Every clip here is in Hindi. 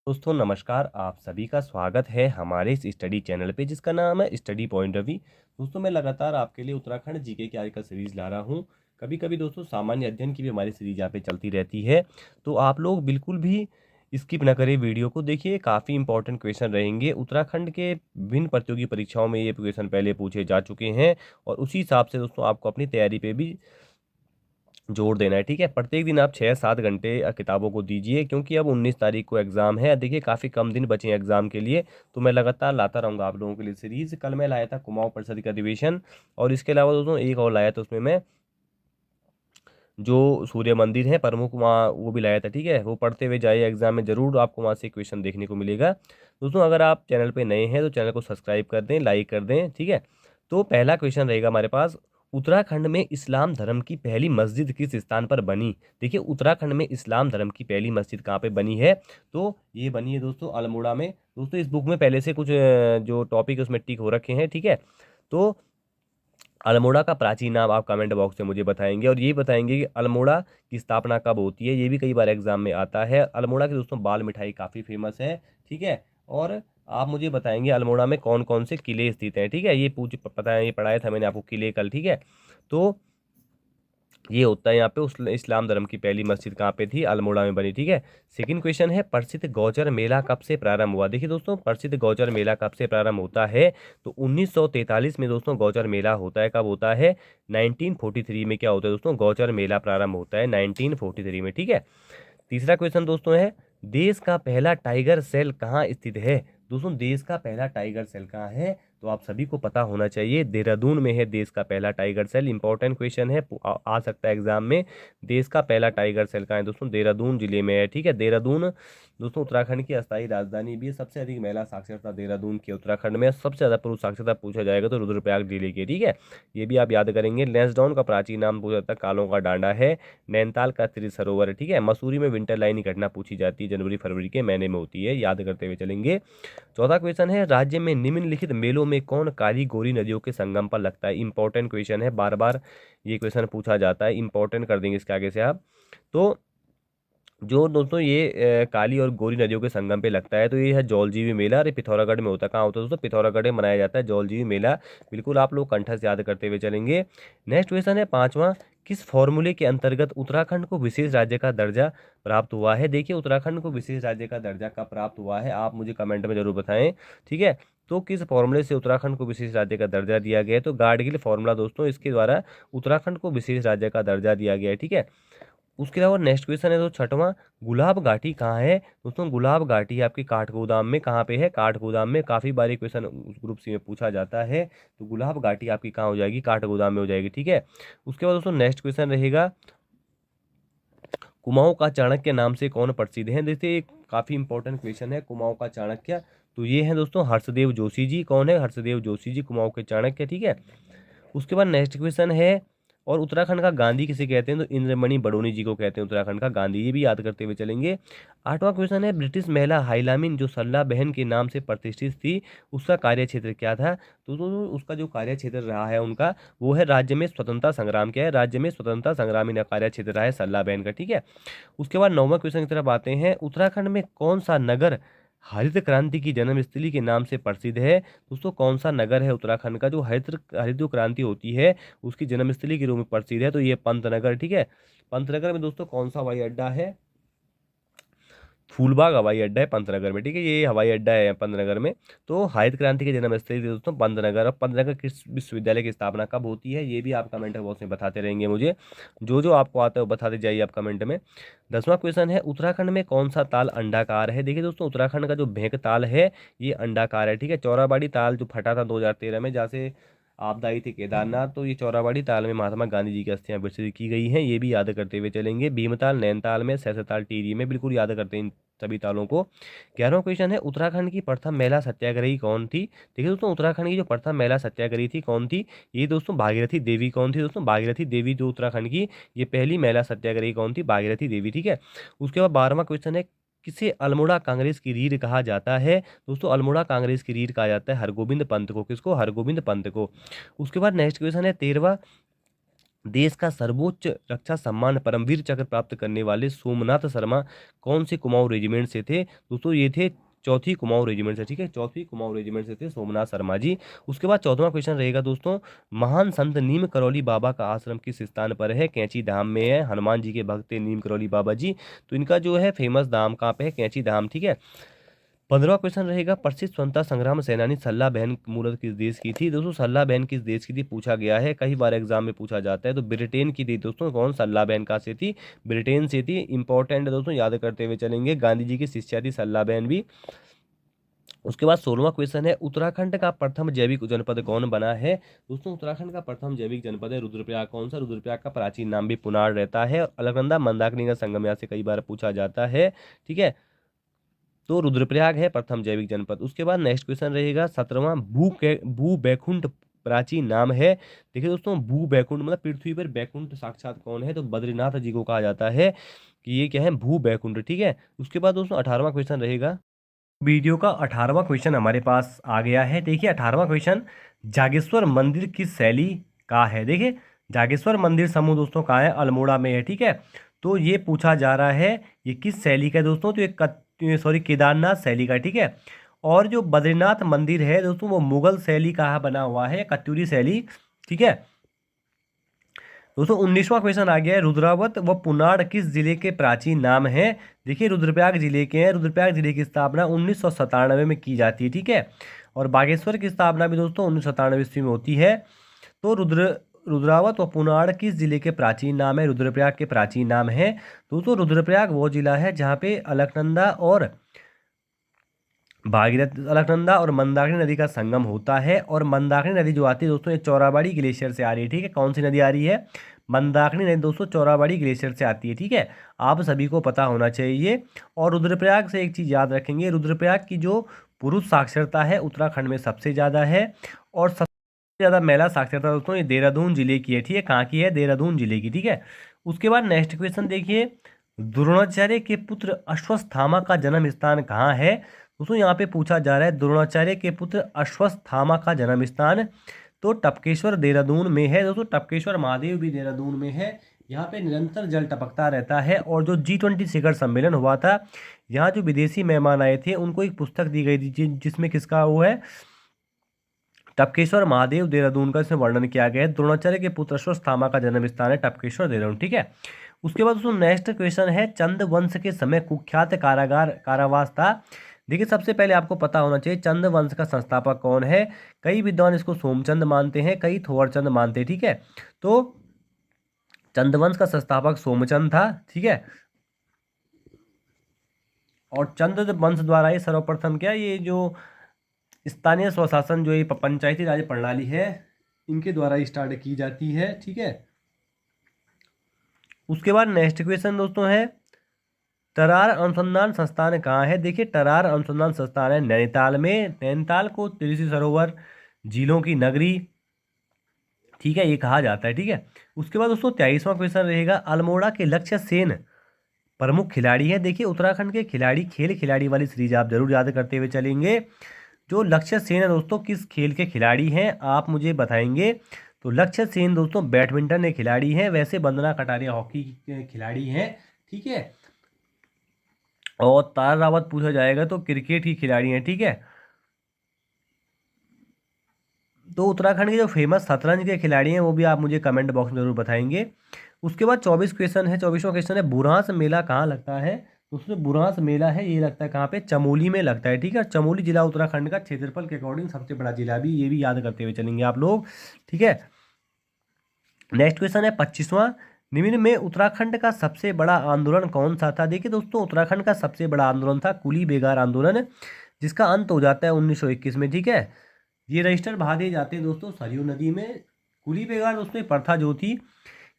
दोस्तों नमस्कार। आप सभी का स्वागत है हमारे इस स्टडी चैनल पे जिसका नाम है स्टडी पॉइंट रवि। दोस्तों मैं लगातार आपके लिए उत्तराखंड जीके की आर्टिकल सीरीज ला रहा हूँ। कभी कभी दोस्तों सामान्य अध्ययन की भी हमारी सीरीज यहाँ पे चलती रहती है, तो आप लोग बिल्कुल भी स्किप ना करें, वीडियो को देखिए। काफ़ी इंपॉर्टेंट क्वेश्चन रहेंगे। उत्तराखंड के विभिन्न प्रतियोगी परीक्षाओं में ये क्वेश्चन पहले पूछे जा चुके हैं और उसी हिसाब से दोस्तों आपको अपनी तैयारी पे भी जोड़ देना है। ठीक है, प्रत्येक दिन आप 6-7 घंटे किताबों को दीजिए, क्योंकि अब 19 तारीख को एग्ज़ाम है। देखिए काफ़ी कम दिन बचे हैं एग्ज़ाम के लिए, तो मैं लगातार लाता रहूँगा आप लोगों के लिए सीरीज़। कल मैं लाया था कुमाऊं परिषद का अधिवेशन, और इसके अलावा दोस्तों एक और लाया था, उसमें मैं जो सूर्य मंदिर है प्रमुख वहाँ वो भी लाया था। ठीक है, वो पढ़ते हुए जाइए, एग्जाम में ज़रूर आपको वहाँ से क्वेश्चन देखने को मिलेगा। दोस्तों अगर आप चैनल पे नए हैं तो चैनल को सब्सक्राइब कर दें, लाइक कर दें। ठीक है, तो पहला क्वेश्चन रहेगा हमारे पास, उत्तराखंड में इस्लाम धर्म की पहली मस्जिद किस स्थान पर बनी। देखिए उत्तराखंड में इस्लाम धर्म की पहली मस्जिद कहाँ पे बनी है, तो ये बनी है दोस्तों अल्मोड़ा में। दोस्तों इस बुक में पहले से कुछ जो टॉपिक है उसमें टिक हो रखे हैं। ठीक है, तो अल्मोड़ा का प्राचीन नाम आप कमेंट बॉक्स में मुझे बताएंगे, और ये बताएंगे कि अल्मोड़ा की स्थापना कब होती है। ये भी कई बार एग्जाम में आता है। अल्मोड़ा की दोस्तों बाल मिठाई काफ़ी फेमस है। ठीक है, और आप मुझे बताएंगे अल्मोड़ा में कौन कौन से किले स्थित हैं। ठीक है, ये पूछ पता है, ये पढ़ाया था मैंने आपको किले कल। ठीक है, तो ये होता है यहाँ पे उस इस्लाम धर्म की पहली मस्जिद कहाँ पे थी, अल्मोड़ा में बनी। ठीक है, सेकंड क्वेश्चन है, प्रसिद्ध गौचर मेला कब से प्रारंभ हुआ। देखिए दोस्तों प्रसिद्ध गौचर मेला कब से प्रारंभ होता है, तो 1943 में दोस्तों गौचर मेला होता है। कब होता है, 1943 में क्या होता है दोस्तों, गौचर मेला प्रारंभ होता है 1943 में। ठीक है, तीसरा क्वेश्चन दोस्तों है, देश का पहला टाइगर सेल कहाँ स्थित है। दोस्तों देश का पहला टाइगर सेल कहाँ है, तो आप सभी को पता होना चाहिए, देहरादून में है देश का पहला टाइगर सेल। इंपॉर्टेंट क्वेश्चन है, आ सकता है एग्जाम में। देश का पहला टाइगर सेल कहाँ है दोस्तों, देहरादून जिले में है। ठीक है, देहरादून दोस्तों उत्तराखंड की अस्थायी राजधानी भी है। सबसे अधिक महिला साक्षरता देहरादून की उत्तराखंड में। सबसे ज्यादा पुरुष साक्षरता पूछा जाएगा तो रुद्रप्रयाग जिले की। ठीक है, ये भी आप याद करेंगे। लैंसडाउन का प्राचीन नाम पूछा जाता है, कालों का डांडा है। नैनीताल का त्रिसरोवर सरोवर है। ठीक है, मसूरी में विंटर लाइन की घटना पूछी जाती है, जनवरी फरवरी के महीने में होती है, याद करते हुए चलेंगे। चौथा क्वेश्चन है, राज्य में निम्नलिखित मेलों में कौन काली गोरी नदियों के संगम पर लगता है। इंपॉर्टेंट क्वेश्चन है, बार बार ये क्वेश्चन पूछा जाता है, इंपॉर्टेंट कर देंगे इसके आगे से आप। तो जो दोस्तों ये काली और गोरी नदियों के संगम पे लगता है, तो ये है जौलजीबी मेला। और ये पिथौरागढ़ में होता है। कहाँ होता है दोस्तों, पिथौरागढ़ में मनाया जाता है जौलजीबी मेला। बिल्कुल आप लोग कंठस्थ याद करते हुए चलेंगे। नेक्स्ट क्वेश्चन है पांचवा, किस फॉर्मूले के अंतर्गत उत्तराखंड को विशेष राज्य का दर्जा प्राप्त हुआ है। देखिए उत्तराखंड को विशेष राज्य का दर्जा कब प्राप्त हुआ है, आप मुझे कमेंट में जरूर बताएं। ठीक है, तो किस फॉर्मूले से उत्तराखंड को विशेष राज्य का दर्जा दिया गया है, तो गाडगिल फॉर्मूला दोस्तों, इसके द्वारा उत्तराखंड को विशेष राज्य का दर्जा दिया गया है। ठीक है, उसके अलावा नेक्स्ट क्वेश्चन है तो छठवां, गुलाब घाटी कहाँ है। दोस्तों गुलाब घाटी आपकी काठगोदाम में। कहाँ पे है, काठगोदाम में। काफी बार ये क्वेश्चन उस ग्रुप सी में पूछा जाता है, तो गुलाब घाटी आपकी कहाँ हो जाएगी, काठगोदाम में हो जाएगी। ठीक है, उसके बाद दोस्तों नेक्स्ट क्वेश्चन रहेगा, कुमाऊं का चाणक्य नाम से कौन प्रसिद्ध है। देखिए काफी इंपॉर्टेंट क्वेश्चन है, कुमाऊं का चाणक्य, तो ये है दोस्तों हर्षदेव जोशी जी। कौन है, हर्षदेव जोशी जी, कुमाऊं के चाणक्य। ठीक है, उसके बाद नेक्स्ट क्वेश्चन है, और उत्तराखंड का गांधी किसे कहते हैं, तो इंद्रमणि बडोनी जी को कहते हैं उत्तराखंड का गांधी। ये भी याद करते हुए चलेंगे। आठवां क्वेश्चन है, ब्रिटिश महिला हाइलामिन जो सल्ला बहन के नाम से प्रतिष्ठित थी, उसका कार्य क्षेत्र क्या था। तो उसका जो कार्य क्षेत्र रहा है उनका, वो है राज्य में स्वतंत्रता संग्राम। क्या है, राज्य में स्वतंत्रता संग्राम इनका कार्य क्षेत्र रहा है सल्ला बहन का। ठीक है, उसके बाद नौवां क्वेश्चन की तरफ आते हैं, उत्तराखंड में कौन सा नगर हरित क्रांति की जन्मस्थली के नाम से प्रसिद्ध है। दोस्तों कौन सा नगर है उत्तराखंड का जो हरित हरित जो क्रांति होती है उसकी जन्मस्थली के रूप में प्रसिद्ध है, तो ये पंतनगर। ठीक है, पंतनगर में दोस्तों कौन सा हवाई अड्डा है, फूलबाग हवाई अड्डा है पंतनगर में। ठीक है, ये हवाई अड्डा है पंतनगर में। तो हरित क्रांति के जन्मस्थली दोस्तों पंतनगर। और पंतनगर किस विश्वविद्यालय की स्थापना कब होती है, ये भी आप कमेंट बॉक्स में बताते रहेंगे मुझे। जो जो आपको आता है वो बताते जाइए आप कमेंट में। 10वां क्वेश्चन है, उत्तराखंड में कौन सा ताल अंडाकार है। देखिए दोस्तों उत्तराखंड का जो भेंक ताल है ये अंडाकार है। ठीक है, चौराबाड़ी ताल जो फटा था 2013 में, जहाँ से आपदा आई थी केदारनाथ, तो ये चौराबाड़ी ताल में महात्मा गांधी जी की अस्थियां विसर्जित की गई हैं। ये भी याद करते हुए चलेंगे। भीमताल नैनीताल में, सैंसताल टिहरी में। बिल्कुल याद करते हैं इन सभी तालों को। 11वां क्वेश्चन है, उत्तराखंड की प्रथम महिला सत्याग्रही कौन थी। देखिए दोस्तों उत्तराखंड की जो प्रथम महिला सत्याग्रही थी कौन थी, ये दोस्तों भागीरथी देवी। कौन थी दोस्तों, भागीरथी देवी जो उत्तराखंड की ये पहली महिला सत्याग्रही कौन थी, भागीरथी देवी। ठीक है, उसके बाद 12वां क्वेश्चन है, किसे अल्मोड़ा कांग्रेस की रीढ़ कहा जाता है। दोस्तों अल्मोड़ा कांग्रेस की रीढ़ कहा जाता है हरगोविंद पंत को। किसको, हरगोविंद पंत को। उसके बाद नेक्स्ट क्वेश्चन है 13वां, देश का सर्वोच्च रक्षा सम्मान परमवीर चक्र प्राप्त करने वाले सोमनाथ शर्मा कौन से कुमाऊं रेजिमेंट से थे? दोस्तों ये थे चौथी कुमाऊं रेजिमेंट से, ठीक है, चौथी कुमाऊं रेजिमेंट से थे सोमनाथ शर्मा जी। उसके बाद 14वां क्वेश्चन रहेगा दोस्तों, महान संत नीम करौली बाबा का आश्रम किस स्थान पर है? कैंची धाम में है। हनुमान जी के भक्त थे नीम करौली बाबा जी, तो इनका जो है फेमस धाम कहाँ पे है? कैंची धाम, ठीक है। 15वां क्वेश्चन रहेगा, प्रसिद्ध स्वतंत्रता संग्राम सेनानी सल्ला बहन मूलत किस देश की थी? दोस्तों सल्ला बहन किस देश की थी पूछा गया है, कई बार एग्जाम में पूछा जाता है, तो ब्रिटेन की थी दोस्तों। कौन? सल्ला बहन कहाँ से थी? ब्रिटेन से थी। इंपॉर्टेंट है दोस्तों, याद करते हुए चलेंगे, गांधी जी की शिष्या थी सल्ला बहन भी। उसके बाद 16वां क्वेश्चन है, उत्तराखंड का प्रथम जैविक जनपद कौन बना है? दोस्तों उत्तराखंड का प्रथम जैविक जनपद है रुद्रप्रयाग। कौन सा? रुद्रप्रयाग का प्राचीन नाम भी पुनार रहता है। अलकनंदा मंदाकिनी का संगम यहाँ से कई बार पूछा जाता है, ठीक है, तो रुद्रप्रयाग है प्रथम जैविक जनपद। उसके बाद नेक्स्ट क्वेश्चन रहेगा 17वां, भू बैकुंठ प्राचीन नाम है। देखिए दोस्तों, भू बैकुंठ मतलब पृथ्वी पर बैकुंठ साक्षात कौन है? तो बद्रीनाथ जी को कहा जाता है कि ये क्या है? भू बैकुंठ, ठीक है। उसके बाद दोस्तों 18वां क्वेश्चन रहेगा, वीडियो का 18वां क्वेश्चन हमारे पास आ गया है। देखिए 18वां क्वेश्चन, जागेश्वर मंदिर किस शैली का है? देखिए जागेश्वर मंदिर समूह दोस्तों कहाँ है? अल्मोड़ा में है, ठीक है। तो ये पूछा जा रहा है ये किस शैली का है दोस्तों? तो ये केदारनाथ शैली का, ठीक है। और जो बद्रीनाथ मंदिर है दोस्तों वो मुगल शैली का बना हुआ है, कत्यूरी शैली, ठीक है। दोस्तों 19वां क्वेश्चन आ गया है, रुद्रावत व पुनाड़ किस जिले के प्राचीन नाम हैं? देखिए रुद्रप्रयाग जिले के हैं। रुद्रप्रयाग जिले की स्थापना 1997 में की जाती है, ठीक है। और बागेश्वर की स्थापना भी दोस्तों 1997 ईस्वी में होती है। तो रुद्रावत व पुनाड़ किस जिले के प्राचीन नाम है? रुद्रप्रयाग के प्राचीन नाम है। दोस्तों रुद्रप्रयाग वो जिला है जहाँ पे अलकनंदा और भागीरथ, अलकनंदा और मंदाकिनी नदी का संगम होता है। और मंदाकिनी नदी जो आती है दोस्तों ये चौराबाड़ी ग्लेशियर से आ रही है, ठीक है। कौन सी नदी आ रही है? मंदाकिनी नदी दोस्तों चौराबाड़ी ग्लेशियर से आती है, ठीक है। आप सभी को पता होना चाहिए। और रुद्रप्रयाग से एक चीज़ याद रखेंगे, रुद्रप्रयाग की जो पुरुष साक्षरता है उत्तराखंड में सबसे ज़्यादा है। और सबसे ज़्यादा महिला साक्षरता दोस्तों ये देहरादून जिले की है, ठीक है। कहाँ की है? देहरादून जिले की, ठीक है। उसके बाद नेक्स्ट क्वेश्चन देखिए, द्रोणाचार्य के पुत्र अश्वत्थामा का जन्म स्थान कहाँ है? दोस्तों यहाँ पे पूछा जा रहा है द्रोणाचार्य के पुत्र अश्वत्थामा का जन्म स्थान, तो टपकेश्वर देहरादून में है। दोस्तों टपकेश्वर महादेव भी देहरादून में है। यहाँ पे निरंतर जल टपकता रहता है। और जो G20 शिखर सम्मेलन हुआ था, यहाँ जो विदेशी मेहमान आए थे उनको एक पुस्तक दी गई थी जिसमें किसका वो है? टपकेश्वर महादेव देहरादून का इसमें वर्णन किया गया है। द्रोणाचार्य के पुत्र अश्वत्थामा का जन्म स्थान है टपकेश्वर देहरादून, ठीक है। उसके बाद दोस्तों नेक्स्ट क्वेश्चन है, चंद वंश के समय कुख्यात कारावास था। देखिए सबसे पहले आपको पता होना चाहिए चंद वंश का संस्थापक कौन है। कई विद्वान इसको सोमचंद मानते हैं, कई थोरचंद मानते हैं, ठीक है। तो चंदवंश का संस्थापक सोमचंद था, ठीक है। और चंद वंश द्वारा ये सर्वप्रथम क्या ये जो स्थानीय स्वशासन जो ये पंचायती राज प्रणाली है इनके द्वारा स्टार्ट की जाती है, ठीक है। उसके बाद नेक्स्ट क्वेश्चन दोस्तों है, टरार अनुसंधान संस्थान कहाँ है? देखिए टरार अनुसंधान संस्थान है नैनीताल में। नैनीताल को त्रिशी सरोवर, झीलों की नगरी, ठीक है, ये कहा जाता है, ठीक है। उसके बाद दोस्तों 23वां क्वेश्चन रहेगा, अल्मोड़ा के लक्ष्य सेन प्रमुख खिलाड़ी है। देखिए उत्तराखंड के खिलाड़ी, खेल खिलाड़ी वाली सीरीज आप जरूर याद करते हुए चलेंगे। जो लक्ष्य सेन है दोस्तों किस खेल के खिलाड़ी हैं आप मुझे बताएंगे? तो लक्ष्य सेन दोस्तों बैडमिंटन के खिलाड़ी हैं। वैसे वंदना कटारिया हॉकी के खिलाड़ी हैं, ठीक है। और तारा रावत पूछा जाएगा तो क्रिकेट की खिलाड़ी हैं, ठीक है। तो उत्तराखंड के जो फेमस शतरंज के खिलाड़ी हैं वो भी आप मुझे कमेंट बॉक्स में जरूर बताएंगे। उसके बाद 24 क्वेश्चन है। 24वां क्वेश्चन है, बुरांस मेला कहाँ लगता है? उसमें बुरांस मेला है ये लगता है कहाँ पे? चमोली में लगता है, ठीक है। चमोली जिला उत्तराखंड का क्षेत्रफल के अकॉर्डिंग सबसे बड़ा जिला भी, ये भी याद करते हुए चलेंगे आप लोग, ठीक है। नेक्स्ट क्वेश्चन है 25वां, निम्न में उत्तराखंड का सबसे बड़ा आंदोलन कौन सा था? देखिए दोस्तों उत्तराखंड का सबसे बड़ा आंदोलन था कुली बेगार आंदोलन, जिसका अंत हो जाता है 1921 में, ठीक है। ये रजिस्टर बहा दिए जाते हैं दोस्तों सरयू नदी में। कुली बेगार दोस्तों प्रथा जो थी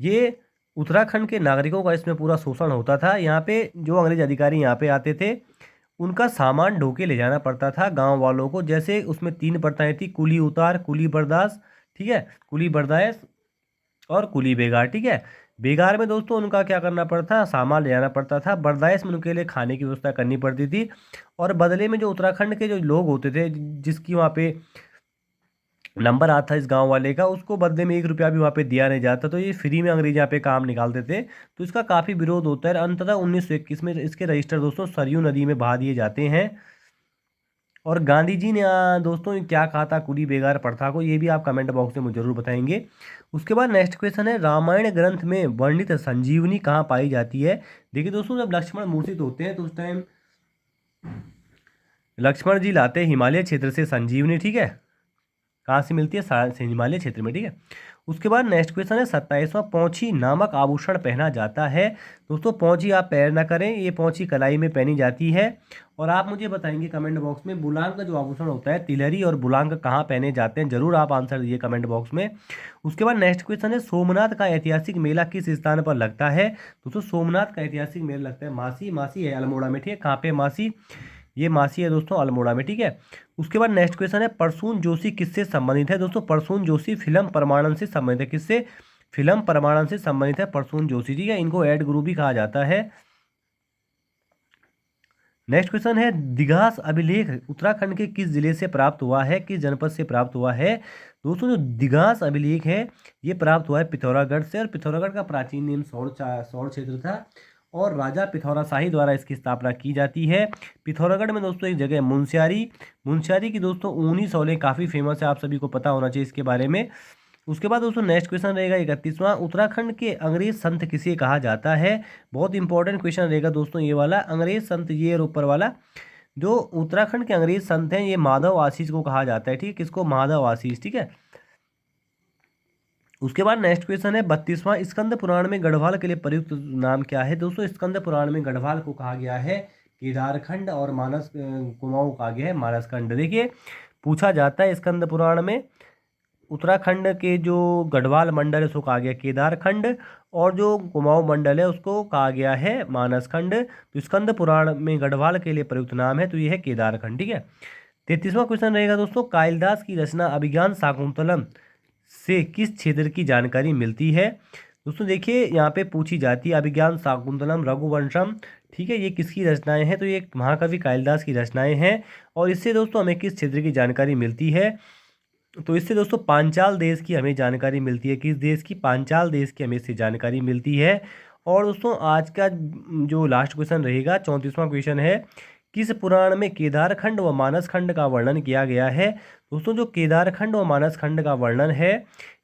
ये उत्तराखंड के नागरिकों का इसमें पूरा शोषण होता था। यहाँ पे जो अंग्रेज अधिकारी यहाँ पे आते थे उनका सामान ढोके ले जाना पड़ता था गांव वालों को। जैसे उसमें 3 प्रथाएं थी, कुली उतार, कुली बर्दाश्त, ठीक है, कुली बर्दाश्त और कुली बेगार, ठीक है। बेगार में दोस्तों उनका क्या करना पड़ता था? सामान ले जाना पड़ता था। बर्दाश्त में उनके लिए खाने की व्यवस्था करनी पड़ती थी। और बदले में जो उत्तराखंड के जो लोग होते थे जिसकी वहाँ पे नंबर आता था इस गांव वाले का, उसको बदले में 1 रुपया भी वहाँ पे दिया नहीं जाता। तो ये फ्री में अंग्रेज यहाँ पे काम निकालते थे, तो इसका काफ़ी विरोध होता है। अंततः 1921 में इसके रजिस्टर दोस्तों सरयू नदी में बहा दिए जाते हैं। और गांधी जी ने दोस्तों ये क्या कहा था कुली बेगार प्रथा को, ये भी आप कमेंट बॉक्स में मुझे जरूर बताएंगे। उसके बाद नेक्स्ट क्वेश्चन है, रामायण ग्रंथ में वर्णित संजीवनी कहाँ पाई जाती है। देखिए दोस्तों, जब लक्ष्मण मूर्छित होते हैं तो उस टाइम लक्ष्मण जी लाते हैं हिमालय क्षेत्र से संजीवनी, ठीक है। कहाँ से मिलती है, हिमालय क्षेत्र में, ठीक है। उसके बाद नेक्स्ट क्वेश्चन है 27वां, पौंची नामक आभूषण पहना जाता है। दोस्तों पौंची आप पैर ना करें, ये पौंची कलाई में पहनी जाती है। और आप मुझे बताएंगे कमेंट बॉक्स में, बुलांग का जो आभूषण होता है तिलहरी और बुलांग कहाँ पहने जाते हैं, जरूर आप आंसर दीजिए कमेंट बॉक्स में। उसके बाद नेक्स्ट क्वेश्चन है, सोमनाथ का ऐतिहासिक मेला किस स्थान पर लगता है। दोस्तों सोमनाथ का ऐतिहासिक मेला लगता है मासी है अल्मोड़ा में, ठीक है। कहाँ पे मासी, ये मासी है दोस्तों अल्मोड़ा में, ठीक है। उसके बाद नेक्स्ट क्वेश्चन है, प्रसून जोशी किससे संबंधित है। दोस्तों प्रसून जोशी फिल्म परमाणु से संबंधित है, किससे, फिल्म परमाणु से संबंधित है प्रसून जोशी, ठीक है। इनको एड गुरु भी कहा जाता है। नेक्स्ट क्वेश्चन है, दिघास अभिलेख उत्तराखंड के किस जिले से प्राप्त हुआ है, किस जनपद से प्राप्त हुआ है। दोस्तों जो दिघास अभिलेख है ये प्राप्त हुआ है पिथौरागढ़ से, और पिथौरागढ़ का प्राचीन नाम सौर क्षेत्र था, और राजा पिथौरा शाही द्वारा इसकी स्थापना की जाती है। पिथौरागढ़ में दोस्तों एक जगह है मुंशियारी की दोस्तों ऊनी सौलें काफ़ी फेमस है, आप सभी को पता होना चाहिए इसके बारे में। उसके बाद दोस्तों नेक्स्ट क्वेश्चन रहेगा 31वां, उत्तराखंड के अंग्रेज संत किसे कहा जाता है। बहुत इंपॉर्टेंट क्वेश्चन रहेगा दोस्तों ये वाला, अंग्रेज संत ये और ऊपर वाला, जो उत्तराखंड के अंग्रेज संत हैं ये माधव आशीष को कहा जाता है, ठीक है। किसको, माधव आशीष, ठीक है। उसके बाद नेक्स्ट क्वेश्चन है 32वां, स्कंद पुराण में गढ़वाल के लिए प्रयुक्त नाम क्या है। दोस्तों स्कंद पुराण में गढ़वाल को कहा गया है केदारखंड, और मानस कुमाऊं कहा गया है मानसखंड। देखिए पूछा जाता है स्कंद पुराण में उत्तराखंड के जो गढ़वाल मंडल है उसको कहा गया केदारखंड, और जो कुमाऊं मंडल है उसको कहा गया है मानसखंड। तो स्कंद पुराण में गढ़वाल के लिए प्रयुक्त नाम है तो ये है केदारखंड, ठीक है। 33वां क्वेश्चन रहेगा दोस्तों, कालिदास की रचना अभिज्ञान शाकुंतलम से किस क्षेत्र की जानकारी मिलती है। दोस्तों देखिए यहाँ पे पूछी जाती है अभिज्ञान शाकुंतलम रघुवंशम, ठीक है, ये किसकी रचनाएं हैं, तो ये महाकवि कालिदास की रचनाएं हैं। और इससे दोस्तों हमें किस क्षेत्र की जानकारी मिलती है, तो इससे दोस्तों पांचाल देश की हमें जानकारी मिलती है। किस देश की, पांचाल देश की हमें इससे जानकारी मिलती है। और दोस्तों आज का जो लास्ट क्वेश्चन रहेगा 34वां क्वेश्चन है, किस पुराण में केदारखंड व मानसखंड का वर्णन किया गया है। दोस्तों जो केदारखंड व मानसखंड का वर्णन है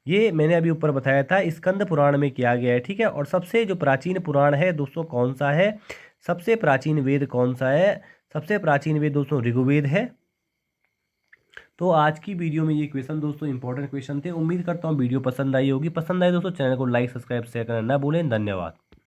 ये मैंने अभी ऊपर बताया था स्कंद पुराण में किया गया है, ठीक है। और सबसे जो प्राचीन पुराण है दोस्तों कौन सा है, सबसे प्राचीन वेद कौन सा है, सबसे प्राचीन वेद दोस्तों ऋग्वेद है। तो आज की वीडियो में ये क्वेश्चन दोस्तों इंपॉर्टेंट क्वेश्चन थे। उम्मीद करता हूँ वीडियो पसंद आई होगी। पसंद आए दोस्तों चैनल को लाइक सब्सक्राइब शेयर करना ना भूलें। धन्यवाद।